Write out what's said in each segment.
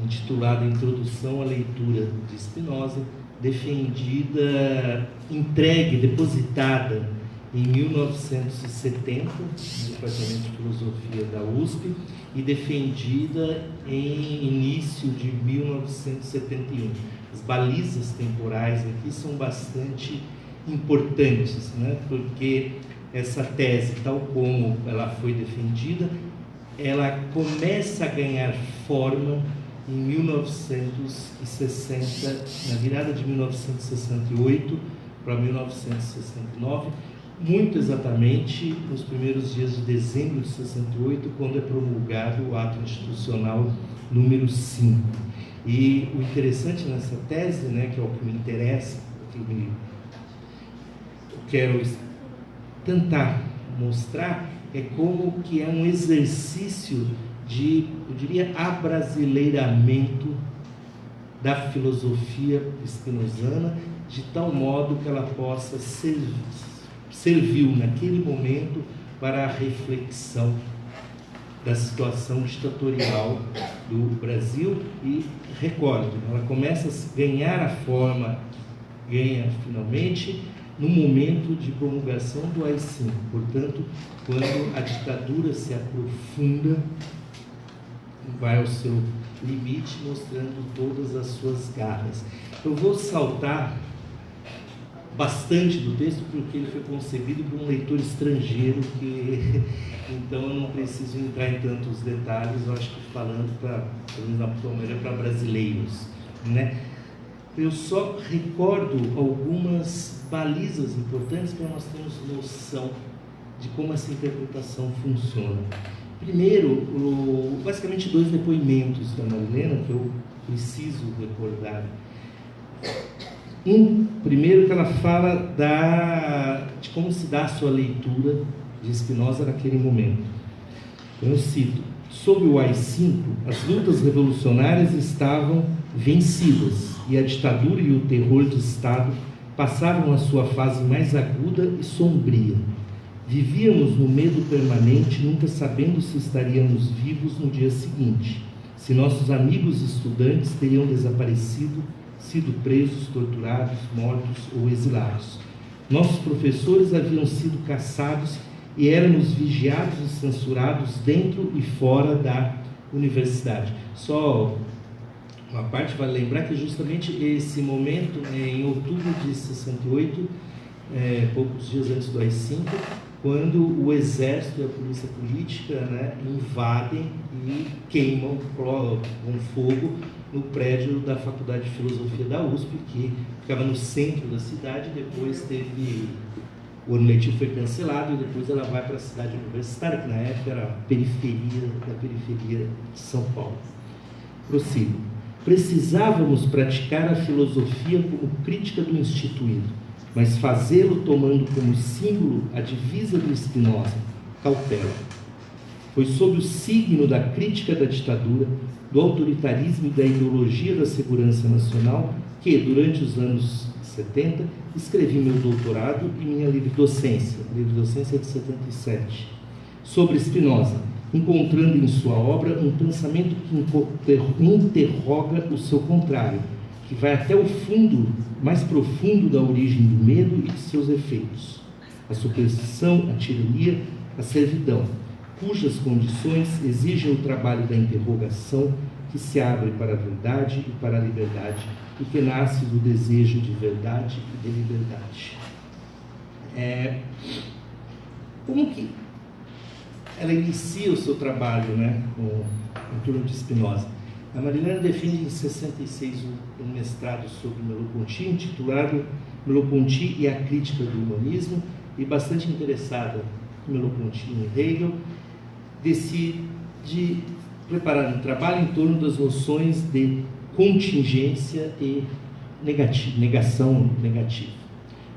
intitulada Introdução à Leitura de Spinoza, defendida, entregue, depositada em 1970, no Departamento de Filosofia da USP, e defendida em início de 1971. As balizas temporais aqui são bastante importantes, né? Porque essa tese, tal como ela foi defendida, ela começa a ganhar forma em 1960, na virada de 1968 para 1969, muito exatamente nos primeiros dias de dezembro de 68, quando é promulgado o ato institucional número 5. E o interessante nessa tese, né, que é o que me interessa, o que eu quero tentar mostrar, é como que é um exercício de, eu diria, abrasileiramento da filosofia spinozana, de tal modo que ela possa serviu naquele momento para a reflexão da situação ditatorial do Brasil. E recordo, ela começa a ganhar a forma, ganha finalmente no momento de promulgação do AI-5, portanto, quando a ditadura se aprofunda, vai ao seu limite, mostrando todas as suas garras. Eu vou saltar bastante do texto, porque ele foi concebido por um leitor estrangeiro, então eu não preciso entrar em tantos detalhes, eu acho que falando, pelo menos na maneira, para brasileiros, né? Eu só recordo algumas balizas importantes para nós termos noção de como essa interpretação funciona. Primeiro, basicamente 2 depoimentos da Marilena que eu preciso recordar. Primeiro, que ela fala de como se dá a sua leitura de Spinoza naquele momento. Então, eu cito: sob o AI-5, as lutas revolucionárias estavam vencidas e a ditadura e o terror de Estado passavam a sua fase mais aguda e sombria. Vivíamos no medo permanente, nunca sabendo se estaríamos vivos no dia seguinte, se nossos amigos estudantes teriam desaparecido, sido presos, torturados, mortos ou exilados. Nossos professores haviam sido caçados e éramos vigiados e censurados dentro e fora da universidade. Só uma parte vale lembrar que justamente esse momento, em outubro de 68, poucos dias antes do AI-5, quando o exército e a polícia política, né, invadem e queimam com fogo no prédio da Faculdade de Filosofia da USP, que ficava no centro da cidade. Depois o ano letivo foi cancelado e depois ela vai para a cidade universitária, que na época era a periferia da periferia de São Paulo. Prossigo. Precisávamos praticar a filosofia como crítica do instituído, mas fazê-lo tomando como símbolo a divisa do Spinoza, cautela. Foi sob o signo da crítica da ditadura, do autoritarismo e da ideologia da segurança nacional que, durante os anos 70, escrevi meu doutorado e minha livre-docência. A livre-docência é de 77, sobre Spinoza, encontrando em sua obra um pensamento que interroga o seu contrário, que vai até o fundo, mais profundo da origem do medo e de seus efeitos. A superstição, a tirania, a servidão, cujas condições exigem o trabalho da interrogação, que se abre para a verdade e para a liberdade, e que nasce do desejo de verdade e de liberdade. Como que ela inicia o seu trabalho, né, em torno de Spinoza? A Marilena defende em 66 um mestrado sobre Merleau-Ponty, intitulado Merleau-Ponty e a Crítica do Humanismo, e bastante interessada em Merleau-Ponty e em Hegel, decide preparar um trabalho em torno das noções de contingência e negação negativa.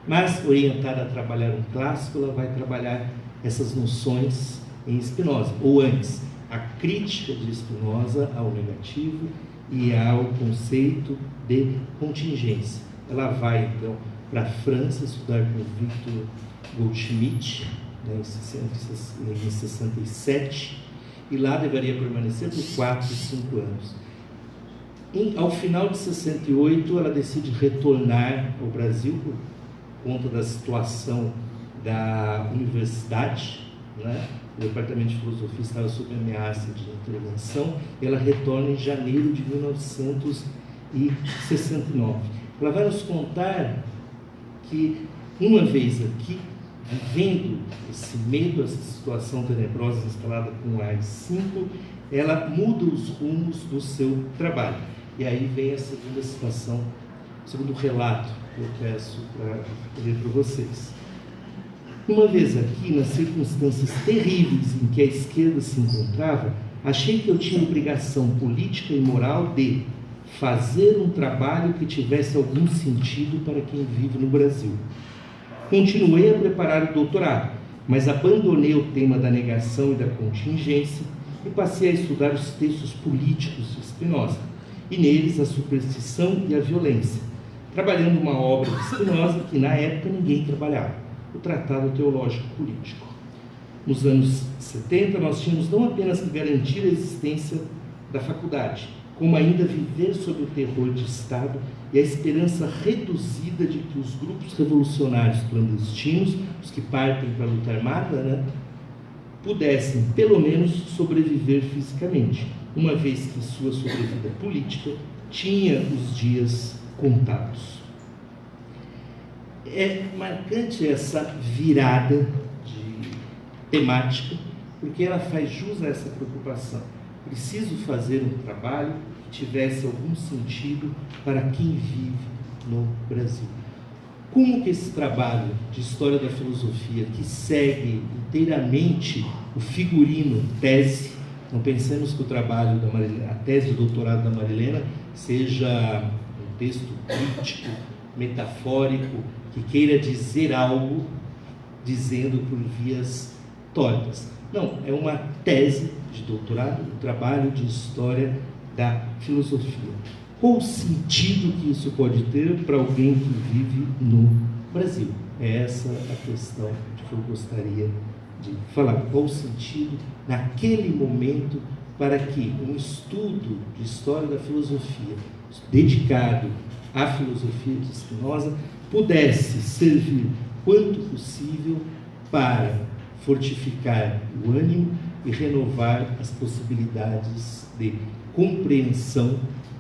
Mas, orientada a trabalhar um clássico, ela vai trabalhar essas noções em Spinoza, ou antes, a crítica de Spinoza ao negativo e ao conceito de contingência. Ela vai, então, para a França estudar com Victor Goldschmidt, né, em 67, e lá deveria permanecer por 4 e 5 anos. Ao final de 68, ela decide retornar ao Brasil por conta da situação da universidade, né? O Departamento de Filosofia estava sob ameaça de intervenção. Ela retorna em janeiro de 1969. Ela vai nos contar que, uma vez aqui, vivendo esse medo, essa situação tenebrosa instalada com o AI-5, ela muda os rumos do seu trabalho. E aí vem a segunda situação, o segundo relato que eu peço para ler para vocês. Uma vez aqui, nas circunstâncias terríveis em que a esquerda se encontrava, achei que eu tinha obrigação política e moral de fazer um trabalho que tivesse algum sentido para quem vive no Brasil. Continuei a preparar o doutorado, mas abandonei o tema da negação e da contingência e passei a estudar os textos políticos de Spinoza, e neles a superstição e a violência, trabalhando uma obra de Spinoza que na época ninguém trabalhava, o Tratado Teológico Político. Nos anos 70 nós tínhamos não apenas que garantir a existência da faculdade, como ainda viver sob o terror de Estado e a esperança reduzida de que os grupos revolucionários clandestinos, os que partem para a luta armada, né, pudessem, pelo menos, sobreviver fisicamente, uma vez que sua sobrevida política tinha os dias contados. É marcante essa virada de temática, porque ela faz jus a essa preocupação. Preciso fazer um trabalho que tivesse algum sentido para quem vive no Brasil. Como que esse trabalho de história da filosofia, que segue inteiramente o figurino tese, não pensemos que o trabalho da Marilena, a tese de doutorado da Marilena, seja um texto crítico, metafórico, que queira dizer algo, dizendo por vias tortas. Não, é uma tese de doutorado, um trabalho de história da filosofia. Qual o sentido que isso pode ter para alguém que vive no Brasil? É essa a questão que eu gostaria de falar. Qual o sentido naquele momento para que um estudo de história da filosofia dedicado à filosofia de Spinoza pudesse servir quanto possível para fortificar o ânimo e renovar as possibilidades de compreensão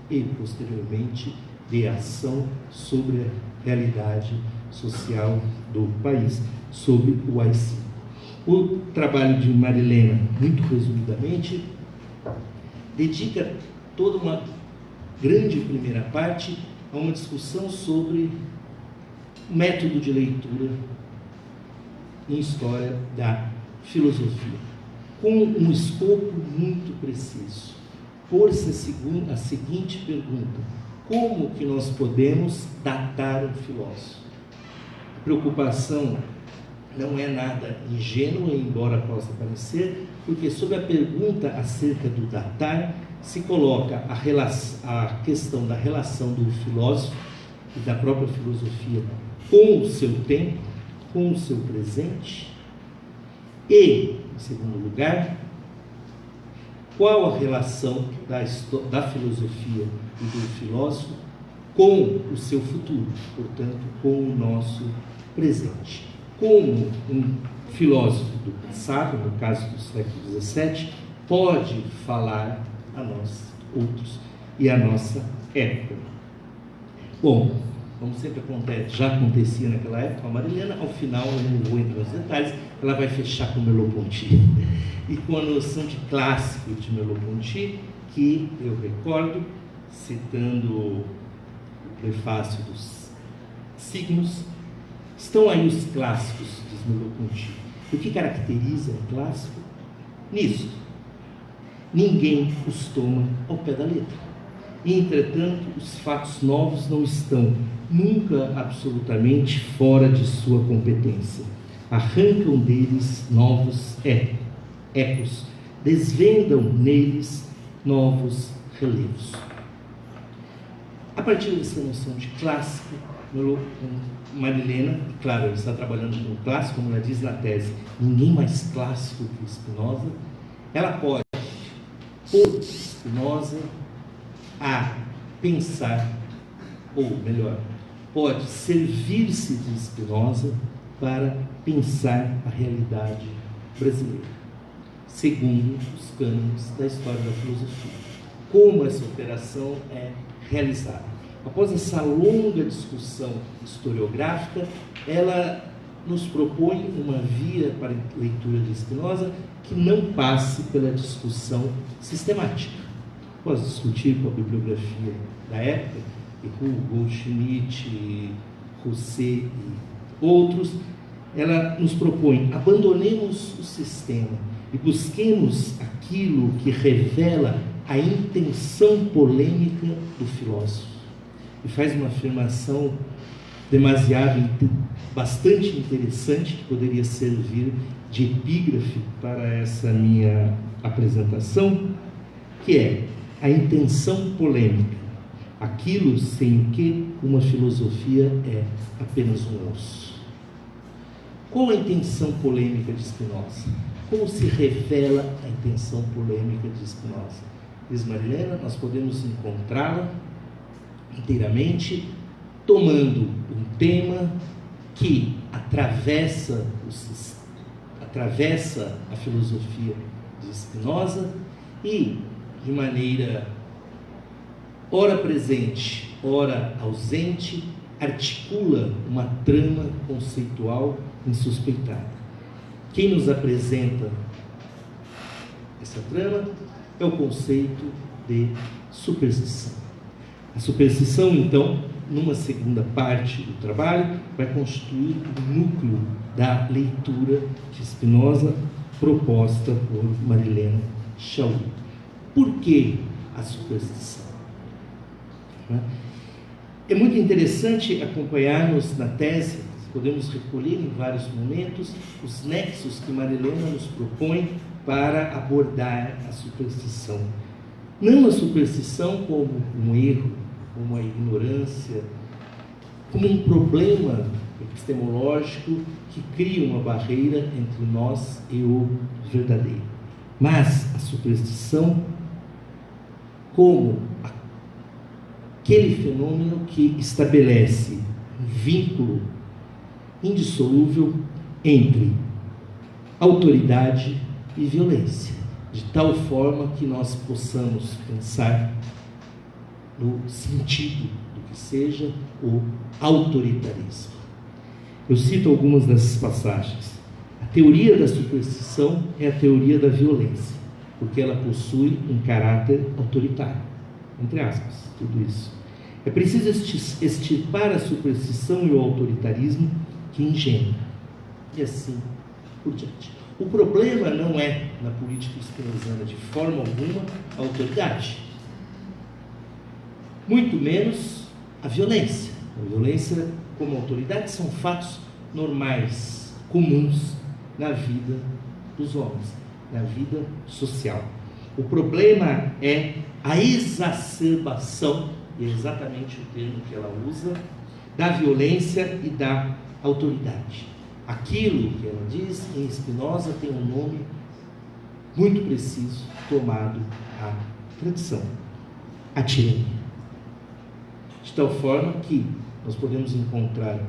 e, posteriormente, de ação sobre a realidade social do país, sobre o AI-5. O trabalho de Marilena, muito resumidamente, dedica toda uma grande primeira parte a uma discussão sobre o método de leitura em história da filosofia, com um escopo muito preciso. Pôr-se a seguinte pergunta: como que nós podemos datar um filósofo? A preocupação não é nada ingênua, embora possa parecer, porque sob a pergunta acerca do datar se coloca a questão da relação do filósofo e da própria filosofia com o seu tempo, com o seu presente, e, em segundo lugar, qual a relação da filosofia e do filósofo com o seu futuro, portanto, com o nosso presente. Como um filósofo do passado, no caso do século XVII, pode falar a nós outros e a nossa época. Bom, como sempre acontece, já acontecia naquela época com a Marilena, ao final, eu não vou entrar nos detalhes, ela vai fechar com Merleau-Ponty. E com a noção de clássico de Merleau-Ponty, que eu recordo, citando o prefácio dos Signos, estão aí os clássicos, diz Merleau-Ponty. O que caracteriza um clássico? Nisso, ninguém os toma ao pé da letra. E, entretanto, os fatos novos não estão nunca absolutamente fora de sua competência. Arrancam deles novos ecos, desvendam neles novos relevos. A partir dessa noção de clássico, Marilena, claro, ela está trabalhando com o clássico, como ela diz na tese, ninguém mais clássico que Spinoza, ela pode pôr Spinoza a pensar, ou melhor, pode servir-se de Spinoza para pensar a realidade brasileira, segundo os cânones da história da filosofia. Como essa operação é realizada? Após essa longa discussão historiográfica, ela nos propõe uma via para a leitura de Spinoza que não passe pela discussão sistemática. Após discutir com a bibliografia da época, Goldschmidt, Rousset e outros, ela nos propõe: abandonemos o sistema e busquemos aquilo que revela a intenção polêmica do filósofo. E faz uma afirmação bastante interessante, que poderia servir de epígrafe para essa minha apresentação, que é a intenção polêmica, aquilo sem o que uma filosofia é apenas um osso. Qual a intenção polêmica de Spinoza? Como se revela a intenção polêmica de Spinoza? Diz Marilena, nós podemos encontrá-la inteiramente tomando um tema que atravessa a filosofia de Spinoza e, de maneira ora presente, ora ausente, articula uma trama conceitual insuspeitada. Quem nos apresenta essa trama é o conceito de superstição. A superstição, então, numa segunda parte do trabalho, vai constituir o núcleo da leitura de Spinoza proposta por Marilena Chaui. Por que a superstição? É muito interessante acompanharmos na tese, podemos recolher em vários momentos os nexos que Marilena nos propõe para abordar a superstição. Não a superstição como um erro, como uma ignorância, como um problema epistemológico que cria uma barreira entre nós e o verdadeiro, mas a superstição como aquele fenômeno que estabelece um vínculo indissolúvel entre autoridade e violência, de tal forma que nós possamos pensar no sentido do que seja o autoritarismo. Eu cito algumas dessas passagens. A teoria da superstição é a teoria da violência, porque ela possui um caráter autoritário. Entre aspas, tudo isso. É preciso extirpar a superstição e o autoritarismo que engendra. E assim por diante. O problema não é, na política spinozana, de forma alguma, a autoridade. Muito menos a violência. A violência como autoridade são fatos normais, comuns na vida dos homens, na vida social. O problema é a exacerbação, e é exatamente o termo que ela usa, da violência e da autoridade. Aquilo que ela diz em Spinoza tem um nome muito preciso, tomado à tradição: a tirania. De tal forma que nós podemos encontrar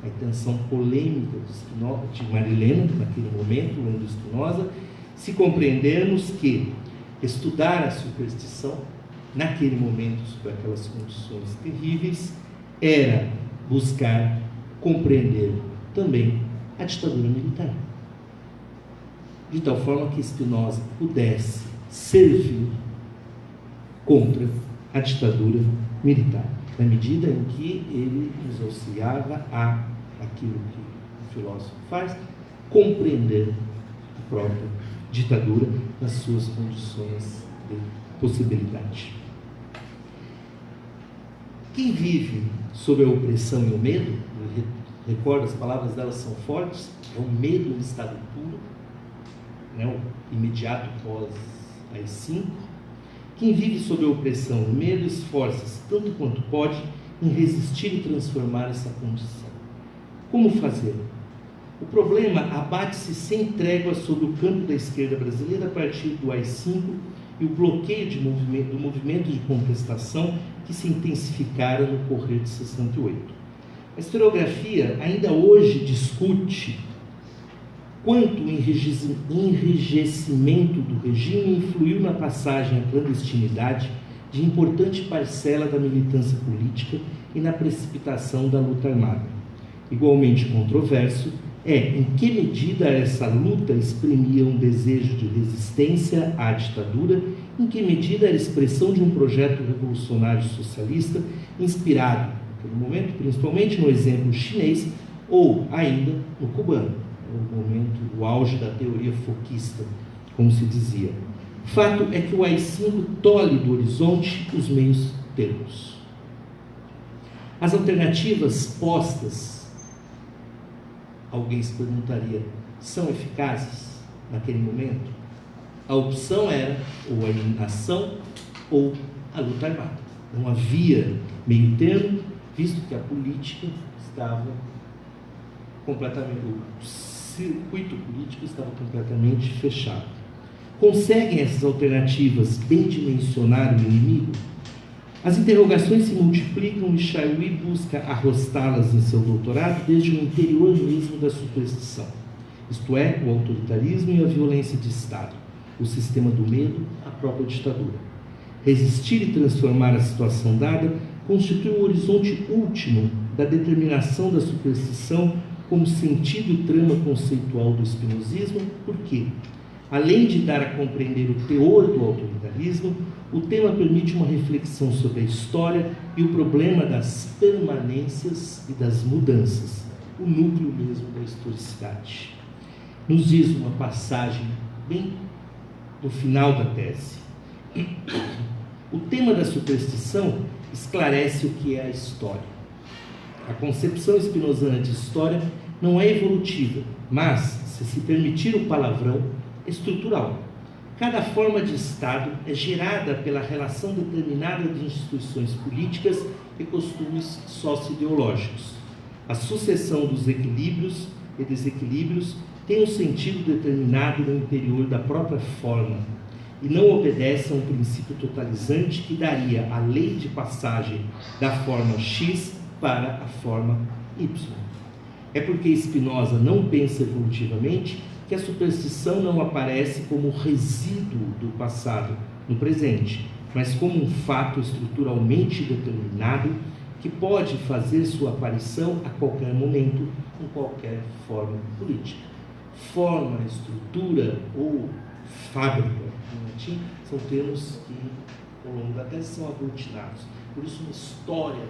a intenção polêmica de Marilena, naquele momento, lendo Spinoza, se compreendermos que estudar a superstição, naquele momento, sob aquelas condições terríveis, era buscar compreender também a ditadura militar. De tal forma que Spinoza pudesse servir contra a ditadura militar, na medida em que ele nos auxiliava a aquilo que o filósofo faz, compreender a própria ditadura nas suas condições de possibilidade. Quem vive sob a opressão e o medo, recordo, as palavras delas são fortes, é o medo em estado puro, né, o imediato pós AI-5. Quem vive sob a opressão e o medo esforça-se tanto quanto pode em resistir e transformar essa condição. Como fazer? O problema abate-se sem trégua sobre o campo da esquerda brasileira a partir do AI-5 e o bloqueio do movimento de contestação que se intensificaram no correr de 68. A historiografia ainda hoje discute quanto o enrijecimento do regime influiu na passagem à clandestinidade de importante parcela da militância política e na precipitação da luta armada. Igualmente controverso é em que medida essa luta exprimia um desejo de resistência à ditadura, em que medida era expressão de um projeto revolucionário socialista inspirado, naquele momento, principalmente no exemplo chinês, ou ainda no cubano, no momento do auge da teoria foquista, como se dizia. O fato é que o AI-5 tolhe do horizonte os meios termos. As alternativas postas, alguém se perguntaria, são eficazes naquele momento? A opção era ou a eliminação ou a luta armada. Não havia meio termo, visto que a política estava completamente, o circuito político estava completamente fechado. Conseguem essas alternativas bem dimensionar o inimigo? As interrogações se multiplicam e Chaiwi busca arrostá-las em seu doutorado desde o interior mesmo da superstição, isto é, o autoritarismo e a violência de Estado, o sistema do medo, a própria ditadura. Resistir e transformar a situação dada constitui o horizonte último da determinação da superstição como sentido e trama conceitual do espinosismo, porque, além de dar a compreender o teor do autoritarismo, o tema permite uma reflexão sobre a história e o problema das permanências e das mudanças, o núcleo mesmo da historicidade. Nos diz uma passagem bem no final da tese. O tema da superstição esclarece o que é a história. A concepção spinozana de história não é evolutiva, mas, se permitir o palavrão, estrutural. Cada forma de Estado é gerada pela relação determinada de instituições políticas e costumes socio-ideológicos. A sucessão dos equilíbrios e desequilíbrios tem um sentido determinado no interior da própria forma e não obedece a um princípio totalizante que daria a lei de passagem da forma X para a forma Y. É porque Spinoza não pensa evolutivamente que a superstição não aparece como resíduo do passado no presente, mas como um fato estruturalmente determinado que pode fazer sua aparição a qualquer momento, em qualquer forma política. Forma, estrutura ou fábrica, em latim, são termos que, ao longo da tese, são aglutinados. Por isso, uma história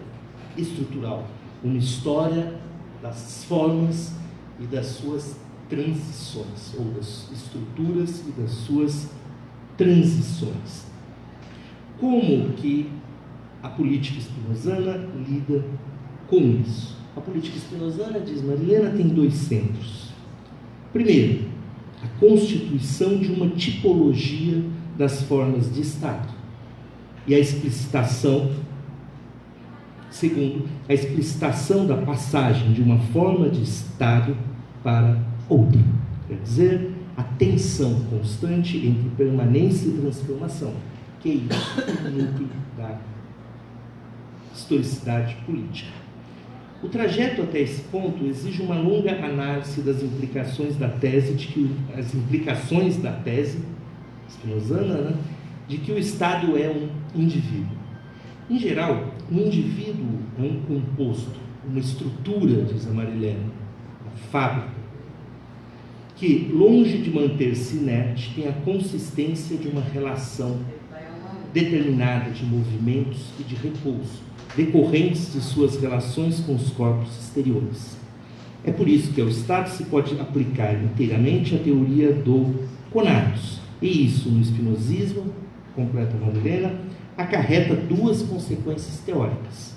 estrutural, uma história das formas e das suas transições, ou das estruturas e das suas transições. Como que a política spinozana lida com isso? A política spinozana, diz Marilena, tem dois centros. Primeiro, a constituição de uma tipologia das formas de Estado e a explicitação. Segundo, a explicitação da passagem de uma forma de Estado para outra. Quer dizer, a tensão constante entre permanência e transformação, que é isso, o núcleo da historicidade política. O trajeto até esse ponto exige uma longa análise das implicações da tese, spinozana, né, de que o Estado é um indivíduo. Em geral, um indivíduo é um composto, uma estrutura, diz a Marilena, uma fábrica, que, longe de manter-se inerte, tem a consistência de uma relação determinada de movimentos e de repouso, decorrentes de suas relações com os corpos exteriores. É por isso que ao Estado se pode aplicar inteiramente a teoria do conatos, e isso, no espinosismo, completa Marilena, acarreta duas consequências teóricas.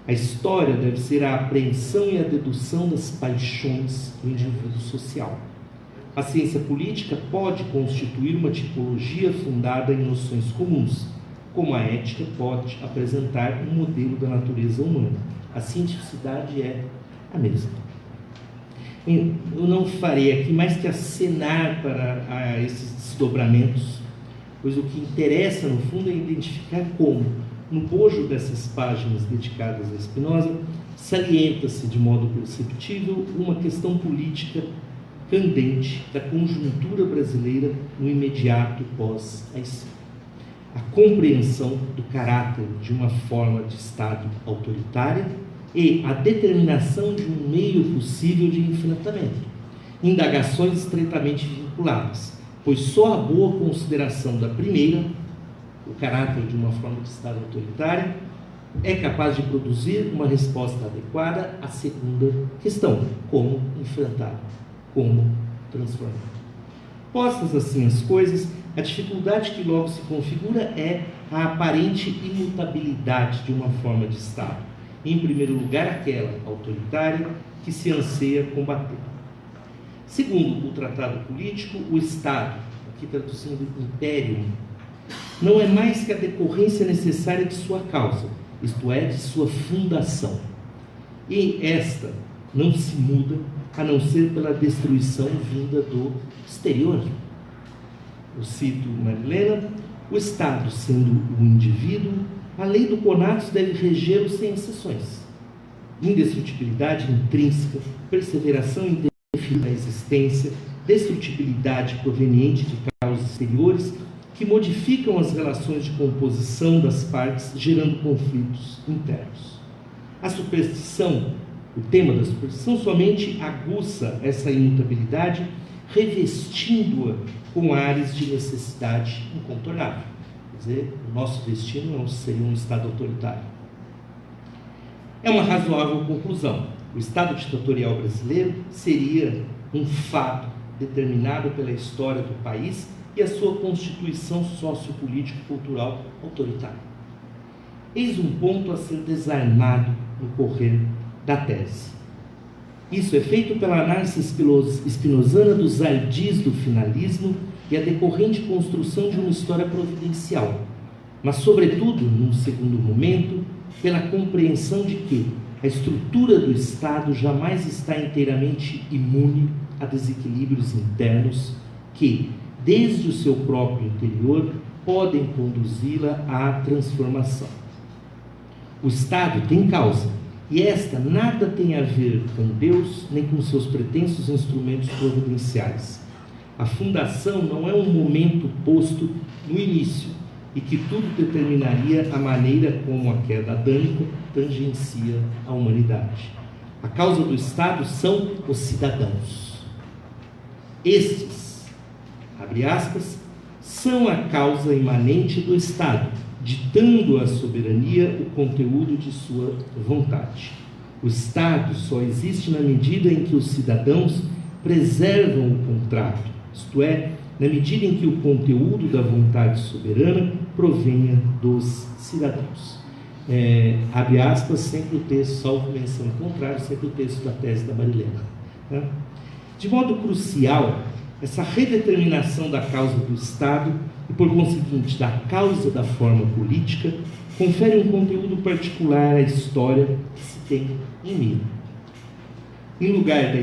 A história deve ser a apreensão e a dedução das paixões do indivíduo social. A ciência política pode constituir uma tipologia fundada em noções comuns, como a ética pode apresentar um modelo da natureza humana. A cientificidade é a mesma. Eu não farei aqui mais que acenar para esses desdobramentos pois o que interessa, no fundo, é identificar como, no bojo dessas páginas dedicadas a Spinoza, salienta-se de modo perceptível uma questão política candente da conjuntura brasileira no imediato pós-AI-5. A compreensão do caráter de uma forma de Estado autoritária e a determinação de um meio possível de enfrentamento. Indagações estreitamente vinculadas, pois só a boa consideração da primeira, o caráter de uma forma de Estado autoritária, é capaz de produzir uma resposta adequada à segunda questão: como enfrentar, como transformar. Postas assim as coisas, a dificuldade que logo se configura é a aparente imutabilidade de uma forma de Estado, em primeiro lugar aquela autoritária que se anseia combater. Segundo o tratado político, o Estado, aqui traduzindo imperium, não é mais que a decorrência necessária de sua causa, isto é, de sua fundação. E esta não se muda a não ser pela destruição vinda do exterior. Eu cito Marilena: o Estado sendo o indivíduo, a lei do conatus deve regê-lo sem exceções. Indestrutibilidade intrínseca, perseveração indefinida na existência, destrutibilidade proveniente de causas exteriores que modificam as relações de composição das partes, gerando conflitos internos. A superstição, o tema da superstição, somente aguça essa imutabilidade, revestindo-a com ares de necessidade incontornável. Quer dizer, o nosso destino não seria um Estado autoritário. É uma razoável conclusão. O Estado ditatorial brasileiro seria um fato determinado pela história do país e a sua constituição sociopolítico-cultural autoritária. Eis um ponto a ser desarmado no correr da tese. Isso é feito pela análise spinozana dos ardis do finalismo e a decorrente construção de uma história providencial, mas, sobretudo, num segundo momento, pela compreensão de que a estrutura do Estado jamais está inteiramente imune a desequilíbrios internos que, desde o seu próprio interior, podem conduzi-la à transformação. O Estado tem causa, e esta nada tem a ver com Deus, nem com seus pretensos instrumentos providenciais. A fundação não é um momento posto no início, e que tudo determinaria a maneira como a queda adâmica tangencia a humanidade. A causa do Estado são os cidadãos. Estes, abre aspas, são a causa imanente do Estado, ditando à soberania o conteúdo de sua vontade. O Estado só existe na medida em que os cidadãos preservam o contrato, isto é, na medida em que o conteúdo da vontade soberana provenha dos cidadãos. Abre aspas, sempre o texto, salvo menção contrária, sempre o texto da tese da Marilena. Né? De modo crucial, essa redeterminação da causa do Estado e, por conseguinte, da causa da forma política, confere um conteúdo particular à história que se tem em mira. Em lugar de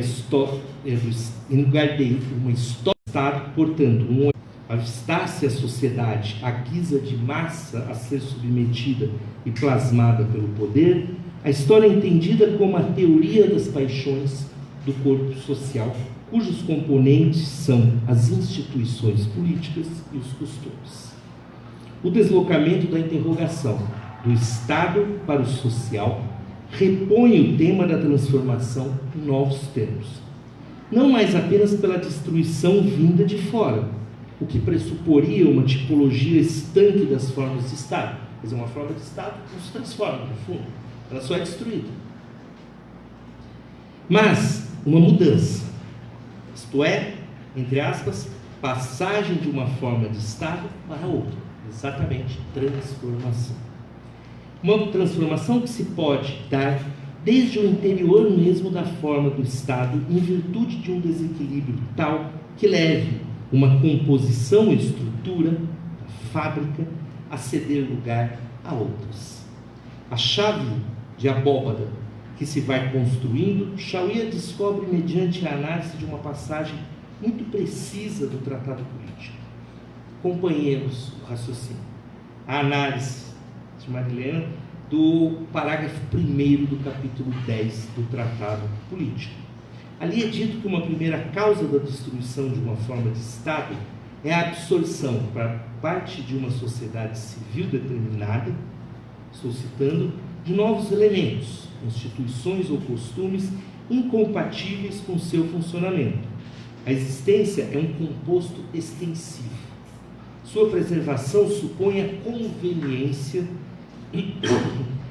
uma história do Estado, portanto, avistar-se a sociedade à guisa de massa a ser submetida e plasmada pelo poder, a história é entendida como a teoria das paixões do corpo social, cujos componentes são as instituições políticas e os costumes. O deslocamento da interrogação do Estado para o social repõe o tema da transformação em novos termos, não mais apenas pela destruição vinda de fora, o que pressuporia uma tipologia estanque das formas de Estado. Quer dizer, uma forma de Estado não se transforma, no fundo, ela só é destruída. Mas uma mudança, isto é, entre aspas, passagem de uma forma de Estado para outra, exatamente, transformação. Uma transformação que se pode dar desde o interior mesmo da forma do Estado, em virtude de um desequilíbrio tal que leve uma composição e estrutura da fábrica a ceder lugar a outras. A chave de abóbada que se vai construindo, Chaulier descobre mediante a análise de uma passagem muito precisa do Tratado Político. Acompanhemos o raciocínio, a análise de Marilena do parágrafo 1º do capítulo 10 do Tratado Político. Ali é dito que uma primeira causa da destruição de uma forma de Estado é a absorção para parte de uma sociedade civil determinada, estou citando, de novos elementos, instituições ou costumes incompatíveis com seu funcionamento. A existência é um composto extensivo. Sua preservação supõe a conveniência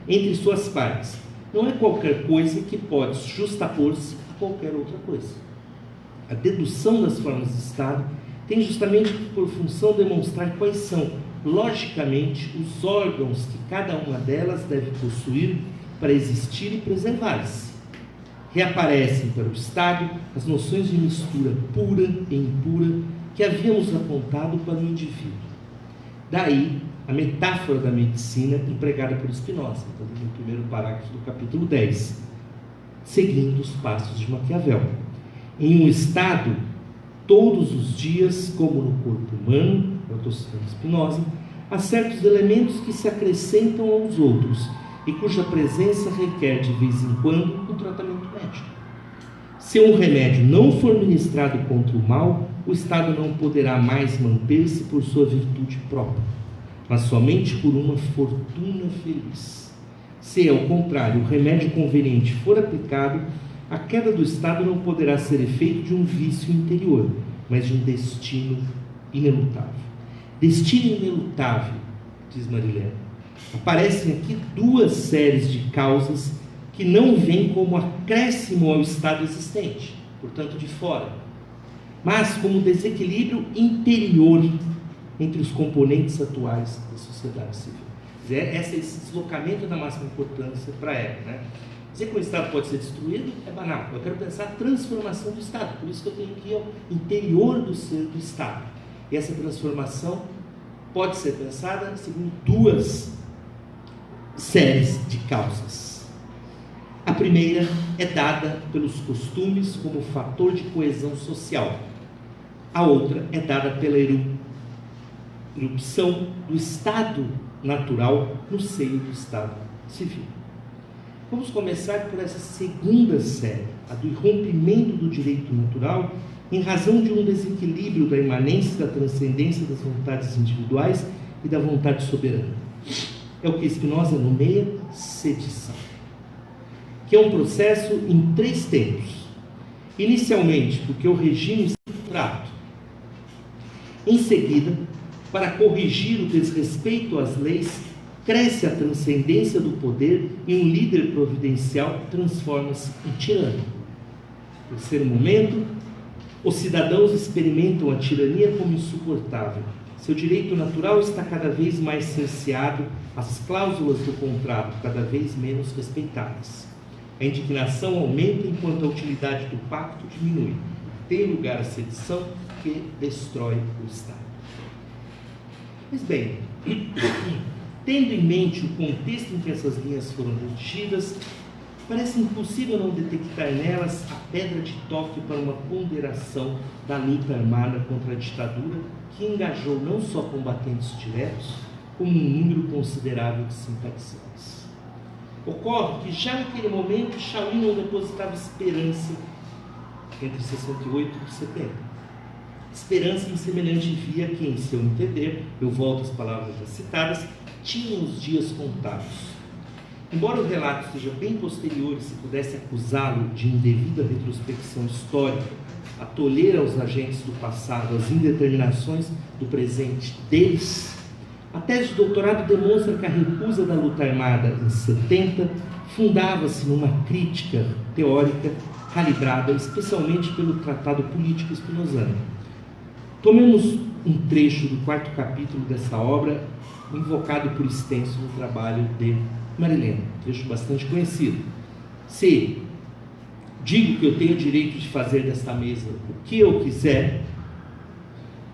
entre suas partes. Não é qualquer coisa que pode justapor-se a qualquer outra coisa. A dedução das formas de Estado tem justamente por função demonstrar quais são, logicamente, os órgãos que cada uma delas deve possuir para existir e preservar-se. Reaparecem para o Estado as noções de mistura pura e impura que havíamos apontado para o indivíduo. Daí a metáfora da medicina empregada por Spinoza, no primeiro parágrafo do capítulo 10, seguindo os passos de Maquiavel. Em um Estado, todos os dias, como no corpo humano, eu estou citando Spinoza, há certos elementos que se acrescentam aos outros e cuja presença requer de vez em quando um tratamento médico. Se um remédio não for ministrado contra o mal, o Estado não poderá mais manter-se por sua virtude própria, mas somente por uma fortuna feliz. Se, ao contrário, o remédio conveniente for aplicado, a queda do Estado não poderá ser efeito de um vício interior, mas de um destino inelutável. Destino inelutável, diz Marilena. Aparecem aqui duas séries de causas que não vêm como acréscimo ao Estado existente, portanto de fora, mas como desequilíbrio interior entre os componentes atuais da sociedade civil. Esse deslocamento da máxima importância para ela, né? Dizer que o Estado pode ser destruído é banal. Eu quero pensar a transformação do Estado, por isso que eu tenho que ir ao interior do ser do Estado. E essa transformação pode ser pensada segundo duas séries de causas. A primeira é dada pelos costumes como fator de coesão social. A outra é dada pela irrupção do Estado natural no seio do Estado civil. Vamos começar por essa segunda série, a do irrompimento do direito natural, em razão de um desequilíbrio da imanência e da transcendência das vontades individuais e da vontade soberana. É o que Spinoza nomeia sedição, que é um processo em 3 tempos. Inicialmente, porque o regime está fraco. Em seguida, para corrigir o desrespeito às leis, cresce a transcendência do poder e um líder providencial transforma-se em tirano. No terceiro momento, os cidadãos experimentam a tirania como insuportável. Seu direito natural está cada vez mais cerceado, as cláusulas do contrato cada vez menos respeitadas. A indignação aumenta enquanto a utilidade do pacto diminui. Tem lugar a sedição que destrói o Estado. Pois bem, tendo em mente o contexto em que essas linhas foram redigidas, parece impossível não detectar nelas a pedra de toque para uma ponderação da luta armada contra a ditadura, que engajou não só combatentes diretos, como um número considerável de simpatizantes. Ocorre que já naquele momento Chauí não depositava esperança entre 68 e 70. Esperança em semelhante via que, em seu entender, eu volto às palavras já citadas, tinha os dias contados. Embora o relato seja bem posterior e se pudesse acusá-lo de indevida retrospecção histórica, a tolher aos agentes do passado as indeterminações do presente deles, a tese de doutorado demonstra que a recusa da luta armada em 70 fundava-se numa crítica teórica calibrada especialmente pelo Tratado Político Spinozano. Tomemos um trecho do 4º capítulo dessa obra, invocado por extenso no trabalho de Marilena, trecho bastante conhecido. Se digo que eu tenho o direito de fazer desta mesa o que eu quiser,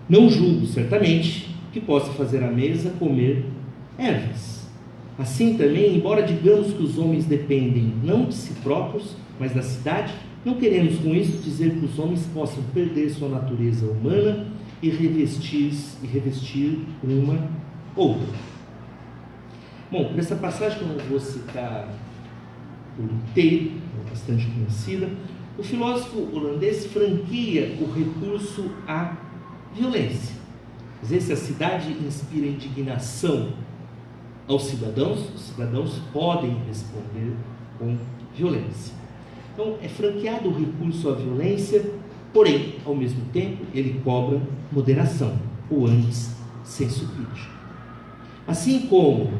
não julgo, certamente, que possa fazer a mesa comer ervas. Assim também, embora digamos que os homens dependem não de si próprios, mas da cidade, não queremos com isso dizer que os homens possam perder sua natureza humana e revestir uma outra. Bom, nessa passagem que eu não vou citar por inteiro, é bastante conhecida, o filósofo holandês franqueia o recurso à violência. Quer dizer, se a cidade inspira indignação aos cidadãos, os cidadãos podem responder com violência. Então, é franqueado o recurso à violência, porém, ao mesmo tempo, ele cobra moderação, ou antes, senso crítico. Assim como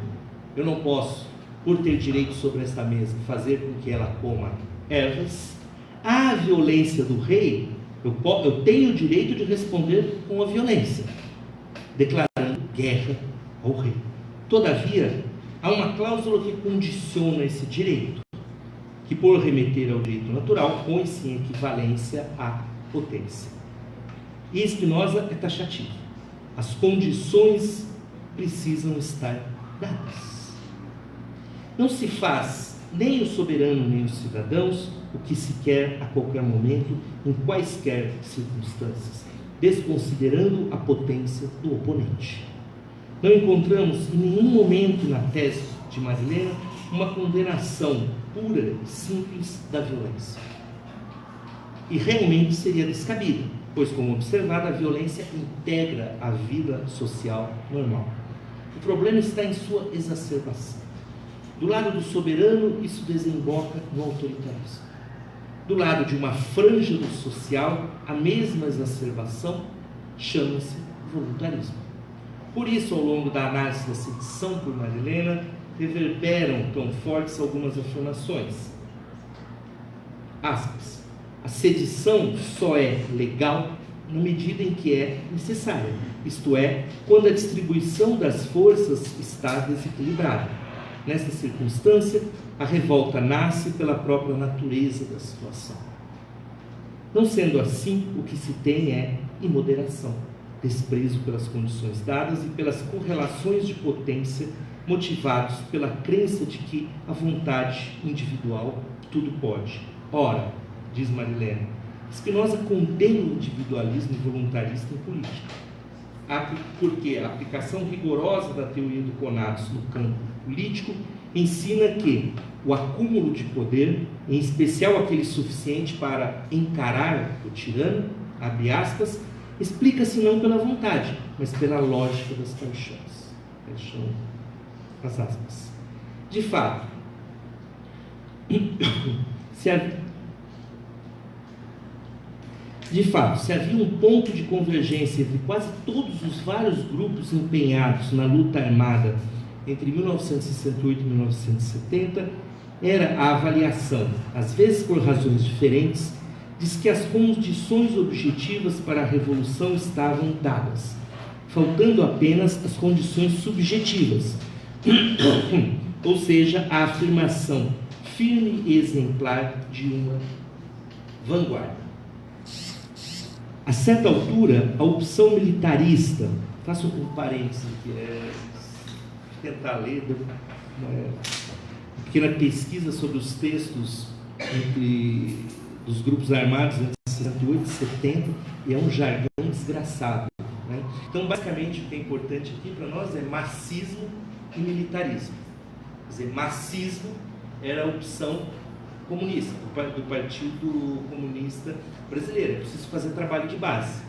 eu não posso, por ter direito sobre esta mesa, fazer com que ela coma ervas, a violência do rei, eu tenho o direito de responder com a violência, declarando guerra ao rei. Todavia, há uma cláusula que condiciona esse direito, que por remeter ao direito natural, põe-se em equivalência à potência. E Spinoza é taxativo. As condições precisam estar dadas. Não se faz nem o soberano nem os cidadãos o que se quer a qualquer momento, em quaisquer circunstâncias, desconsiderando a potência do oponente. Não encontramos em nenhum momento na tese de Marilena uma condenação pura e simples da violência. E realmente seria descabida, pois, como observado, a violência integra a vida social normal. O problema está em sua exacerbação. Do lado do soberano, isso desemboca no autoritarismo. Do lado de uma franja do social, a mesma exacerbação chama-se voluntarismo. Por isso, ao longo da análise da sedição por Marilena, reverberam tão fortes algumas afirmações. Aspas. A sedição só é legal na medida em que é necessária, isto é, quando a distribuição das forças está desequilibrada. Nessa circunstância, a revolta nasce pela própria natureza da situação. Não sendo assim, o que se tem é imoderação, desprezo pelas condições dadas e pelas correlações de potência motivados pela crença de que a vontade individual tudo pode. Ora, diz Marilena, Spinoza condena o individualismo voluntarista em política, porque a aplicação rigorosa da teoria do conatos no campo político ensina que o acúmulo de poder, em especial aquele suficiente para encarar o tirano, abre aspas, explica-se não pela vontade, mas pela lógica das paixões. Fecham as aspas. De fato, se havia um ponto de convergência entre quase todos os vários grupos empenhados na luta armada entre 1968 e 1970, era a avaliação, às vezes por razões diferentes, diz que as condições objetivas para a revolução estavam dadas, faltando apenas as condições subjetivas, ou seja, a afirmação firme e exemplar de uma vanguarda. A certa altura, a opção militarista, faço um parênteses aqui, tentar ler uma pequena pesquisa sobre os textos dos grupos armados entre 68 e 70, e é um jargão desgraçado, né? Então, basicamente, o que é importante aqui para nós é marxismo e militarismo. Quer dizer, marxismo era a opção comunista, do Partido Comunista Brasileiro. É preciso fazer trabalho de base.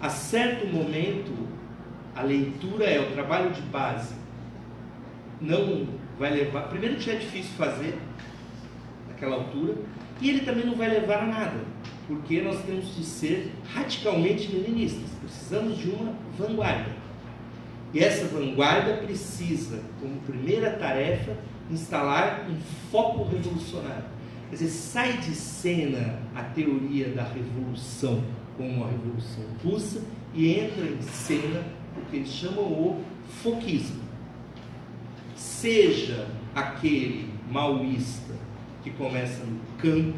A certo momento, a leitura é o trabalho de base. Não vai levar... Primeiro que já é difícil fazer naquela altura, e ele também não vai levar a nada, porque nós temos de ser radicalmente leninistas. Precisamos de uma vanguarda. E essa vanguarda precisa, como primeira tarefa, instalar um foco revolucionário. Quer dizer, sai de cena a teoria da revolução como a Revolução Russa e entra em cena o que eles chamam o foquismo. Seja aquele maoísta que começa no campo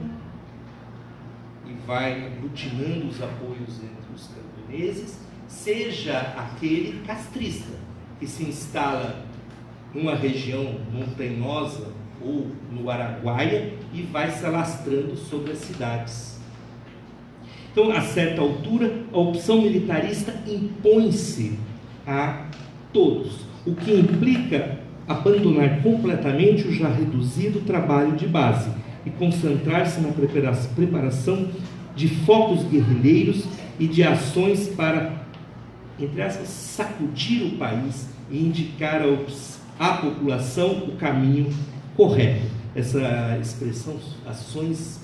e vai aglutinando os apoios entre os camponeses, seja aquele castrista que se instala numa região montanhosa ou no Araguaia e vai se alastrando sobre as cidades. Então, a certa altura, a opção militarista impõe-se a todos, o que implica abandonar completamente o já reduzido trabalho de base e concentrar-se na preparação de focos guerrilheiros e de ações para, entre aspas, sacudir o país e indicar à população o caminho correto. Essa expressão, ações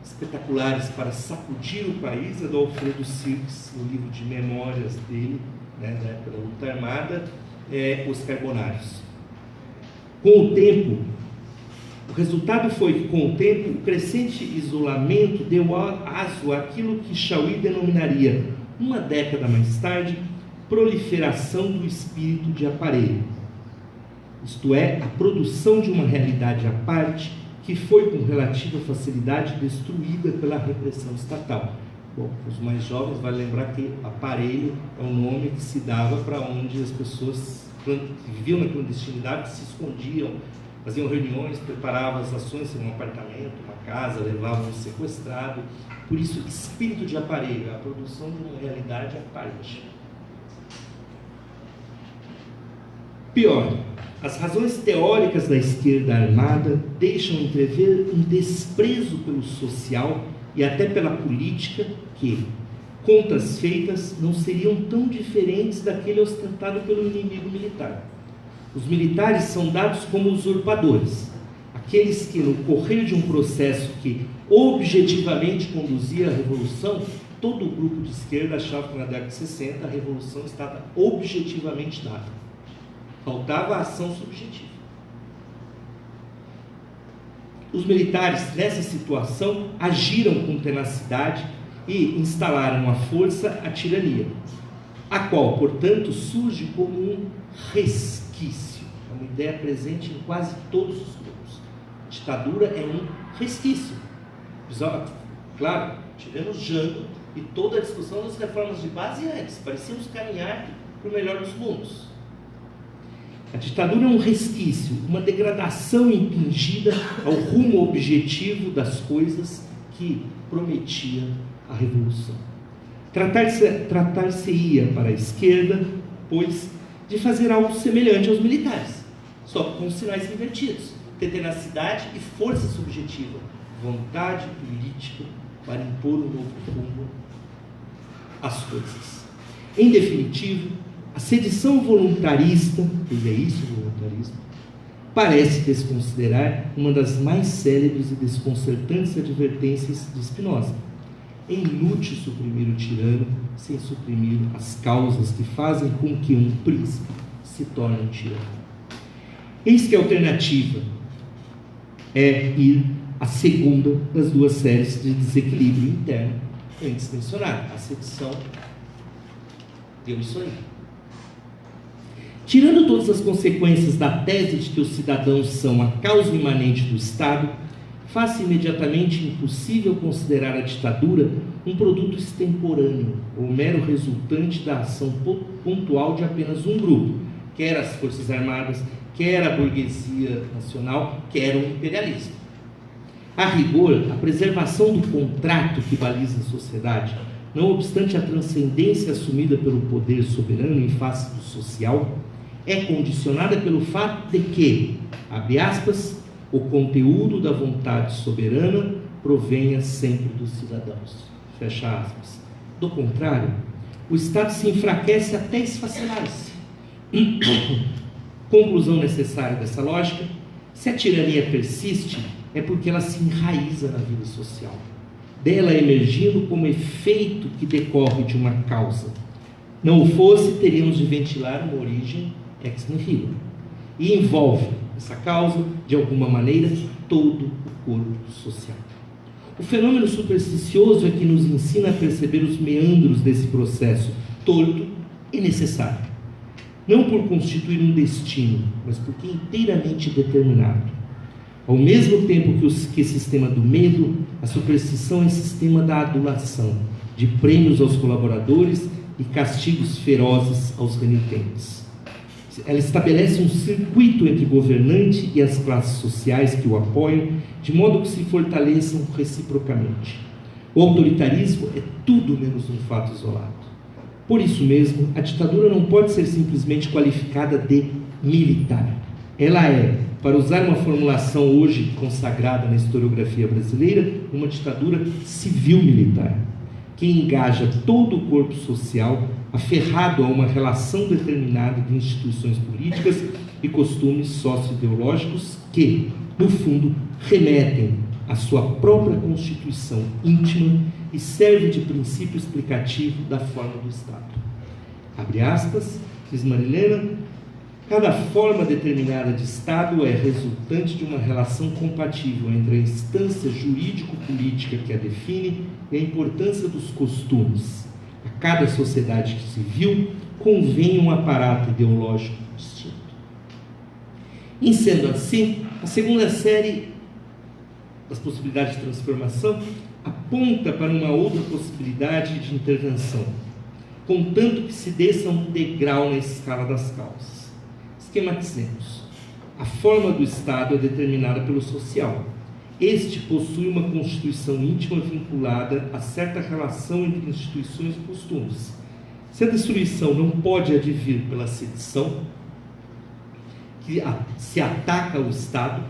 espetaculares para sacudir o país, é do Alfredo Sirks, no livro de memórias dele, né, da época da luta armada, Os Carbonários. Com o tempo, o resultado foi que, com o tempo, o crescente isolamento deu aso àquilo que Chauí denominaria, uma década mais tarde, proliferação do espírito de aparelho. Isto é, a produção de uma realidade à parte que foi com relativa facilidade destruída pela repressão estatal. Bom, os mais jovens vale lembrar que aparelho é um nome que se dava para onde as pessoas que viviam na clandestinidade se escondiam, faziam reuniões, preparavam as ações em um apartamento, uma casa, levavam um sequestrado. Por isso, espírito de aparelho, a produção de uma realidade à parte. Pior, as razões teóricas da esquerda armada deixam entrever um desprezo pelo social e até pela política que, contas feitas, não seriam tão diferentes daquele ostentado pelo inimigo militar. Os militares são dados como usurpadores, aqueles que, no correr de um processo que objetivamente conduzia à revolução, todo o grupo de esquerda achava que na década de 60 a revolução estava objetivamente dada. Faltava a ação subjetiva. Os militares, nessa situação, agiram com tenacidade e instalaram à força a tirania, a qual, portanto, surge como um resquício. É uma ideia presente em quase todos os grupos. A ditadura é um resquício. Claro, tivemos Jango e toda a discussão das reformas de base antes. Parecíamos caminhar para o melhor dos mundos. A ditadura é um resquício, uma degradação impingida ao rumo objetivo das coisas que prometia a revolução. Tratar-se-ia para a esquerda, pois, de fazer algo semelhante aos militares, só com sinais invertidos, ter tenacidade e força subjetiva, vontade política para impor um novo rumo às coisas. Em definitivo, a sedição voluntarista, pois é isso o voluntarismo, parece desconsiderar uma das mais célebres e desconcertantes advertências de Spinoza. É inútil suprimir o tirano sem suprimir as causas que fazem com que um príncipe se torne um tirano. Eis que a alternativa é ir à segunda das duas séries de desequilíbrio interno antes mencionada. A sedição deu isso aí. Tirando todas as consequências da tese de que os cidadãos são a causa imanente do Estado, faz-se imediatamente impossível considerar a ditadura um produto extemporâneo, ou mero resultante da ação pontual de apenas um grupo, quer as Forças Armadas, quer a burguesia nacional, quer o imperialismo. A rigor, a preservação do contrato que baliza a sociedade, não obstante a transcendência assumida pelo poder soberano em face do social, é condicionada pelo fato de que, abre aspas, o conteúdo da vontade soberana provenha sempre dos cidadãos, fecha aspas. Do contrário, o Estado se enfraquece até esfacelar-se. Conclusão necessária dessa lógica: se a tirania persiste, é porque ela se enraiza na vida social, dela emergindo como efeito que decorre de uma causa. Não o fosse, teríamos de ventilar uma origem ex nihilo, e envolve essa causa, de alguma maneira, todo o corpo social. O fenômeno supersticioso é que nos ensina a perceber os meandros desse processo torto e necessário, não por constituir um destino, mas porque é inteiramente determinado. Ao mesmo tempo que o sistema do medo, a superstição é sistema da adulação, de prêmios aos colaboradores e castigos ferozes aos renitentes. Ela estabelece um circuito entre o governante e as classes sociais que o apoiam, de modo que se fortaleçam reciprocamente. O autoritarismo é tudo menos um fato isolado. Por isso mesmo, a ditadura não pode ser simplesmente qualificada de militar. Ela é, para usar uma formulação hoje consagrada na historiografia brasileira, uma ditadura civil-militar, que engaja todo o corpo social aferrado a uma relação determinada de instituições políticas e costumes socio-ideológicos que, no fundo, remetem à sua própria constituição íntima e servem de princípio explicativo da forma do Estado. Abre aspas, diz Marilena, cada forma determinada de Estado é resultante de uma relação compatível entre a instância jurídico-política que a define e a importância dos costumes. A cada sociedade civil convém um aparato ideológico distinto. Em sendo assim, a segunda série das possibilidades de transformação aponta para uma outra possibilidade de intervenção, contanto que se desça um degrau na escala das causas. Esquematizemos. A forma do Estado é determinada pelo social. Este possui uma constituição íntima vinculada a certa relação entre instituições e costumes. Se a destruição não pode advir pela sedição, que se ataca ao Estado,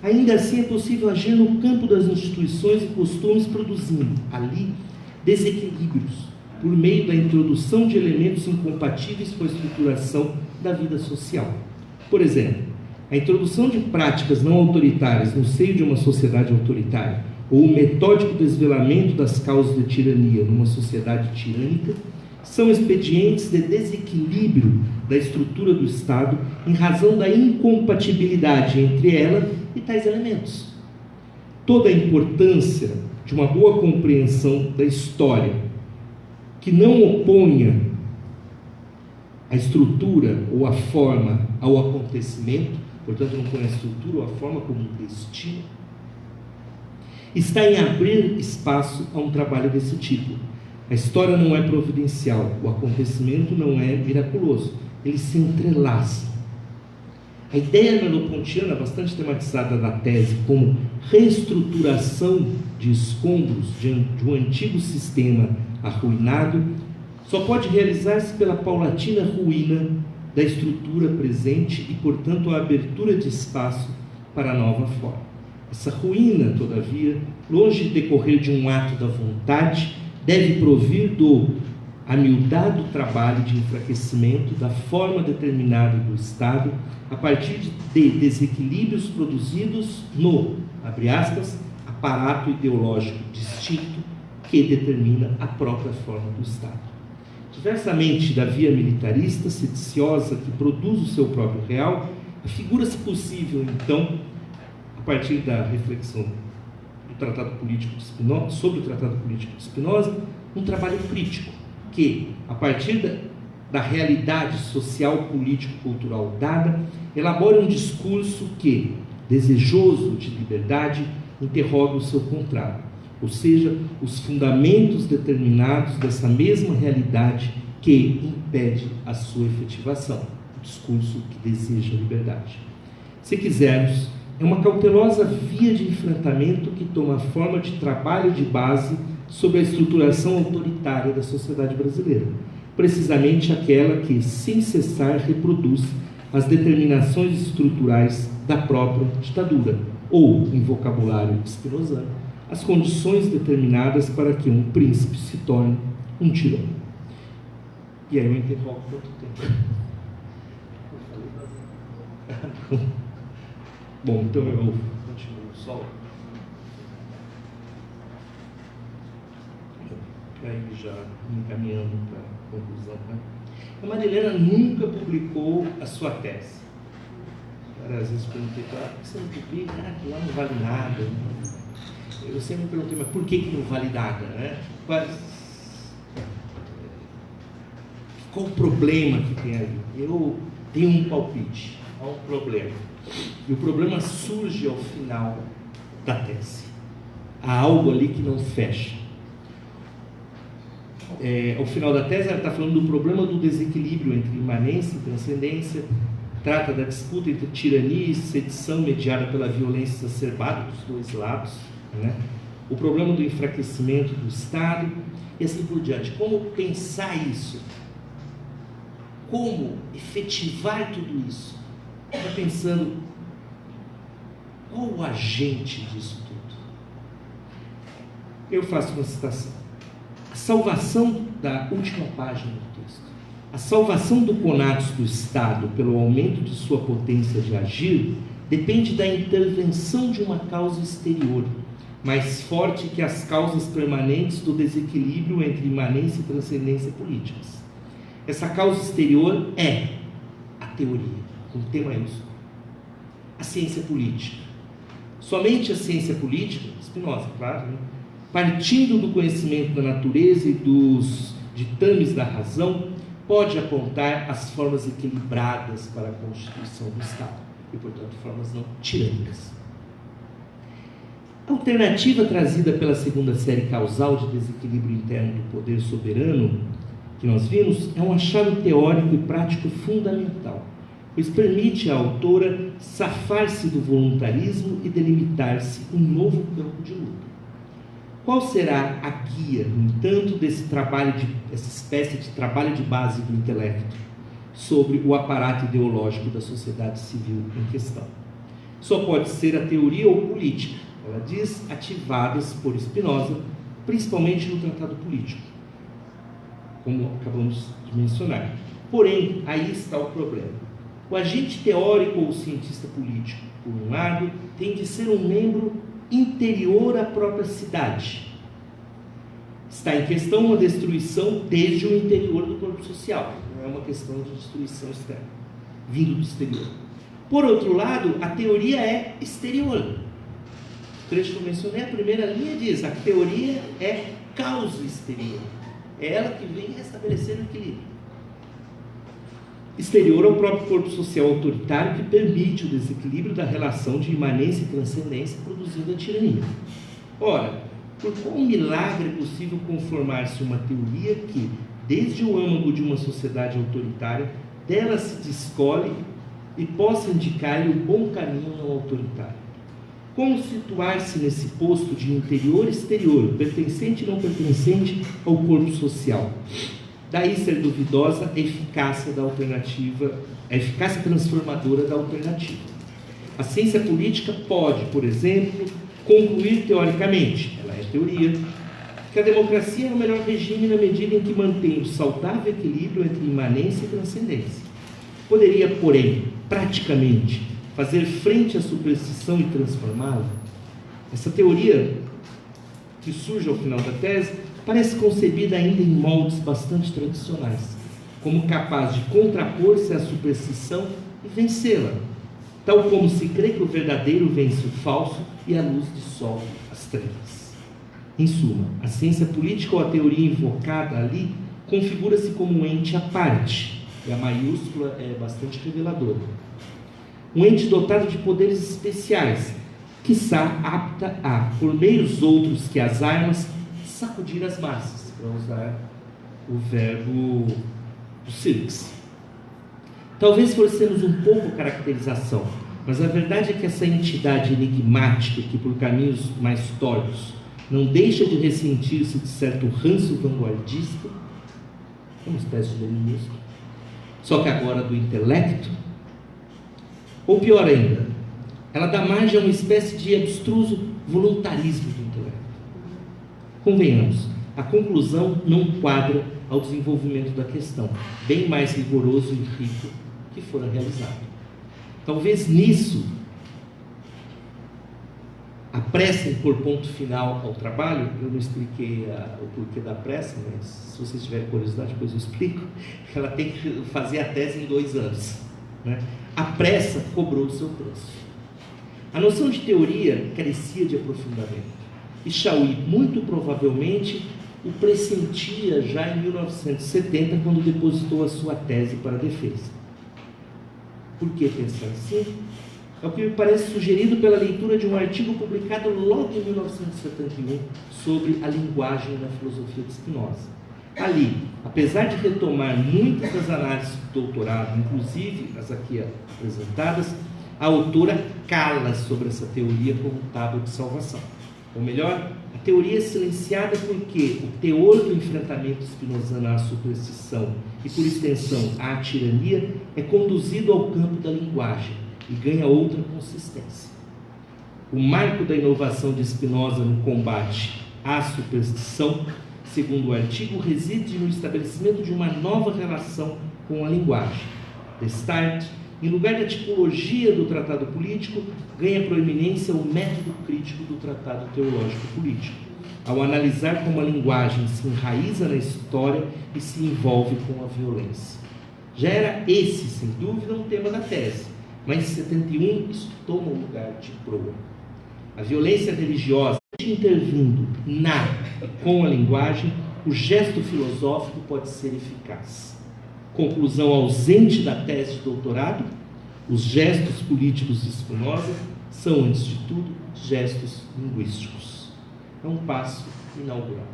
ainda assim é possível agir no campo das instituições e costumes, produzindo, ali, desequilíbrios, por meio da introdução de elementos incompatíveis com a estruturação da vida social. Por exemplo, a introdução de práticas não autoritárias no seio de uma sociedade autoritária, ou o metódico desvelamento das causas de tirania numa sociedade tirânica, são expedientes de desequilíbrio da estrutura do Estado em razão da incompatibilidade entre ela e tais elementos. Toda a importância de uma boa compreensão da história, que não oponha a estrutura ou a forma ao acontecimento, portanto não põe a estrutura ou a forma como um destino, está em abrir espaço a um trabalho desse tipo. A história não é providencial, o acontecimento não é miraculoso, eles se entrelaçam. A ideia merleau-pontiana, bastante tematizada na tese como reestruturação de escombros de um antigo sistema arruinado, só pode realizar-se pela paulatina ruína da estrutura presente e, portanto, a abertura de espaço para a nova forma. Essa ruína, todavia, longe de decorrer de um ato da vontade, deve provir do amildado trabalho de enfraquecimento da forma determinada do Estado a partir de desequilíbrios produzidos no, abre aspas, aparato ideológico distinto que determina a própria forma do Estado. Diversamente da via militarista, sediciosa, que produz o seu próprio real, afigura-se possível, então, a partir da reflexão do Tratado Político de Spinoza, sobre o Tratado Político de Spinoza, um trabalho crítico, que, a partir da realidade social, político-cultural dada, elabora um discurso que, desejoso de liberdade, interroga o seu contrário, ou seja, os fundamentos determinados dessa mesma realidade que impede a sua efetivação, o discurso que deseja liberdade. Se quisermos, é uma cautelosa via de enfrentamento que toma forma de trabalho de base sobre a estruturação autoritária da sociedade brasileira, precisamente aquela que, sem cessar, reproduz as determinações estruturais da própria ditadura, ou, em vocabulário spinozano, as condições determinadas para que um príncipe se torne um tirano. E aí eu interrompo quanto tempo? Bom, então eu continuo só. Aí já encaminhando para a conclusão. Né? A Marilena nunca publicou a sua tese. Às vezes perguntei para ela, por que você não publica? Ah, que lá não vale nada. Eu sempre me perguntei, mas por que não vale nada? Né? Qual o problema que tem ali? Eu tenho um palpite, há um problema. E o problema surge ao final da tese. Há algo ali que não fecha. Ao final da tese, ela está falando do problema do desequilíbrio entre imanência e transcendência, trata da disputa entre tirania e sedição mediada pela violência exacerbada dos dois lados, né? o problema do enfraquecimento do Estado e assim por diante. Como pensar isso? Como efetivar tudo isso? Está pensando, qual o agente disso tudo? Eu faço uma citação. A salvação da última página do texto. A salvação do conatos do Estado pelo aumento de sua potência de agir depende da intervenção de uma causa exterior, mais forte que as causas permanentes do desequilíbrio entre imanência e transcendência políticas. Essa causa exterior é a teoria, com T maiúsculo, a ciência política. Somente a ciência política, Spinoza, claro, né? Partindo do conhecimento da natureza e dos ditames da razão, pode apontar as formas equilibradas para a constituição do Estado e, portanto, formas não tirânicas. A alternativa trazida pela segunda série causal de desequilíbrio interno do poder soberano, que nós vimos, é um achado teórico e prático fundamental, pois permite à autora safar-se do voluntarismo e delimitar-se um novo campo de luta. Qual será a guia, no entanto, dessa espécie de trabalho de base do intelecto sobre o aparato ideológico da sociedade civil em questão? Só pode ser a teoria ou política, ela diz, ativadas por Spinoza, principalmente no tratado político, como acabamos de mencionar. Porém, aí está o problema. O agente teórico ou cientista político, por um lado, tem de ser um membro interior à própria cidade. Está em questão uma destruição desde o interior do corpo social, não é uma questão de destruição externa, vindo do exterior. Por outro lado, a teoria é exterior. O trecho que eu mencionei, a primeira linha diz, a teoria é causa exterior. É ela que vem restabelecer o equilíbrio. Exterior ao próprio corpo social autoritário que permite o desequilíbrio da relação de imanência e transcendência, produzindo a tirania. Ora, por qual milagre é possível conformar-se uma teoria que, desde o âmago de uma sociedade autoritária, dela se descole e possa indicar-lhe o bom caminho não autoritário? Como situar-se nesse posto de interior e exterior, pertencente e não pertencente ao corpo social? Daí ser duvidosa a eficácia da alternativa, a eficácia transformadora da alternativa. A ciência política pode, por exemplo, concluir teoricamente, ela é teoria, que a democracia é o melhor regime na medida em que mantém o saudável equilíbrio entre imanência e transcendência. Poderia, porém, praticamente, fazer frente à superstição e transformá-la? Essa teoria, que surge ao final da tese, parece concebida ainda em moldes bastante tradicionais, como capaz de contrapor-se à superstição e vencê-la, tal como se crê que o verdadeiro vence o falso e a luz dissolve as trevas. Em suma, a ciência política ou a teoria invocada ali configura-se como um ente à parte, e a maiúscula é bastante reveladora. Um ente dotado de poderes especiais, quiçá apta a, por meios outros que as armas, sacudir as massas, para usar o verbo do Sirx. Talvez forcemos um pouco a caracterização, mas a verdade é que essa entidade enigmática, que por caminhos mais tortos não deixa de ressentir-se de certo ranço vanguardista, uma espécie de leninismo, só que agora do intelecto, ou pior ainda, ela dá margem a uma espécie de abstruso voluntarismo do intelecto. Convenhamos, a conclusão não quadra ao desenvolvimento da questão, bem mais rigoroso e rico que fora realizado. Talvez nisso, a pressa em pôr ponto final ao trabalho, eu não expliquei o porquê da pressa, mas se vocês tiverem curiosidade, depois eu explico, ela tem que fazer a tese em 2 anos, né? A pressa cobrou o seu preço. A noção de teoria carecia de aprofundamento. E Chauí, muito provavelmente, o pressentia já em 1970, quando depositou a sua tese para a defesa. Por que pensar assim? É o que me parece sugerido pela leitura de um artigo publicado logo em 1971 sobre a linguagem na filosofia de Spinoza. Ali, apesar de retomar muitas das análises do doutorado, inclusive as aqui apresentadas, a autora cala sobre essa teoria como tábua de salvação. Ou melhor, a teoria é silenciada porque o teor do enfrentamento spinosiano à superstição e, por extensão, à tirania é conduzido ao campo da linguagem e ganha outra consistência. O marco da inovação de Spinoza no combate à superstição, segundo o artigo, reside no estabelecimento de uma nova relação com a linguagem. Destarte, em lugar da tipologia do tratado político, ganha proeminência o método crítico do tratado teológico político, ao analisar como a linguagem se enraiza na história e se envolve com a violência. Já era esse, sem dúvida, um tema da tese, mas em 71 isso toma o lugar de proa. A violência religiosa, intervindo na e com a linguagem, o gesto filosófico pode ser eficaz. Conclusão ausente da tese de doutorado: os gestos políticos de Spinoza são, antes de tudo, gestos linguísticos. É um passo inaugural.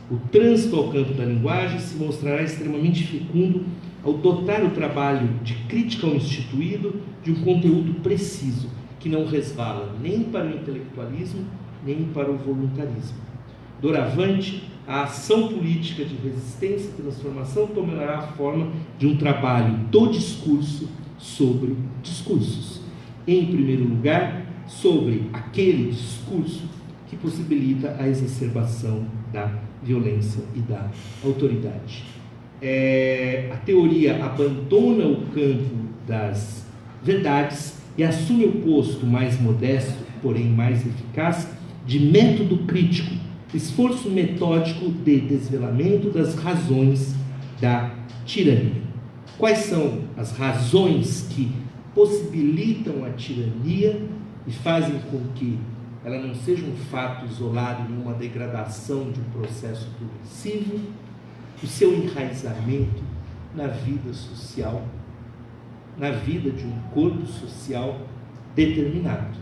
O trânsito ao campo da linguagem se mostrará extremamente fecundo ao dotar o trabalho de crítica ao instituído de um conteúdo preciso, que não resvala nem para o intelectualismo, nem para o voluntarismo. Doravante, a ação política de resistência e transformação tomará a forma de um trabalho do discurso sobre discursos. Em primeiro lugar, sobre aquele discurso que possibilita a exacerbação da violência e da autoridade. A teoria abandona o campo das verdades e assume o posto mais modesto, porém mais eficaz, de método crítico, esforço metódico de desvelamento das razões da tirania. Quais são as razões que possibilitam a tirania e fazem com que ela não seja um fato isolado em uma degradação de um processo progressivo? O seu enraizamento na vida social, na vida de um corpo social determinado,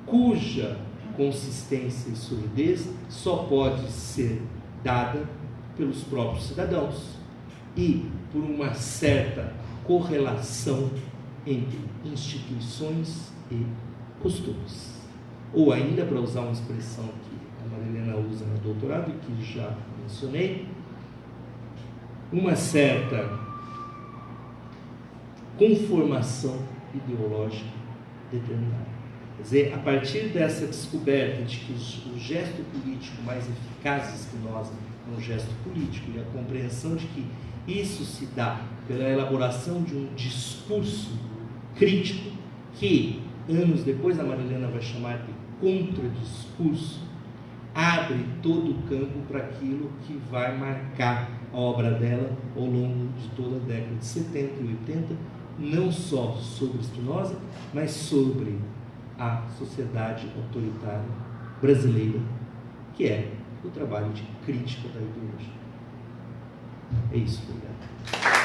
cuja consistência e solidez só pode ser dada pelos próprios cidadãos e por uma certa correlação entre instituições e costumes. Ou ainda, para usar uma expressão que a Marilena usa no doutorado e que já mencionei, uma certa conformação ideológica determinada. Quer dizer, a partir dessa descoberta de que o gesto político mais eficaz de Spinoza é um gesto político, e a compreensão de que isso se dá pela elaboração de um discurso crítico, que anos depois a Marilena vai chamar de contradiscurso, abre todo o campo para aquilo que vai marcar a obra dela ao longo de toda a década de 70 e 80, não só sobre Spinoza, mas sobre a sociedade autoritária brasileira, que é o trabalho de crítica da ideologia. É isso, obrigado.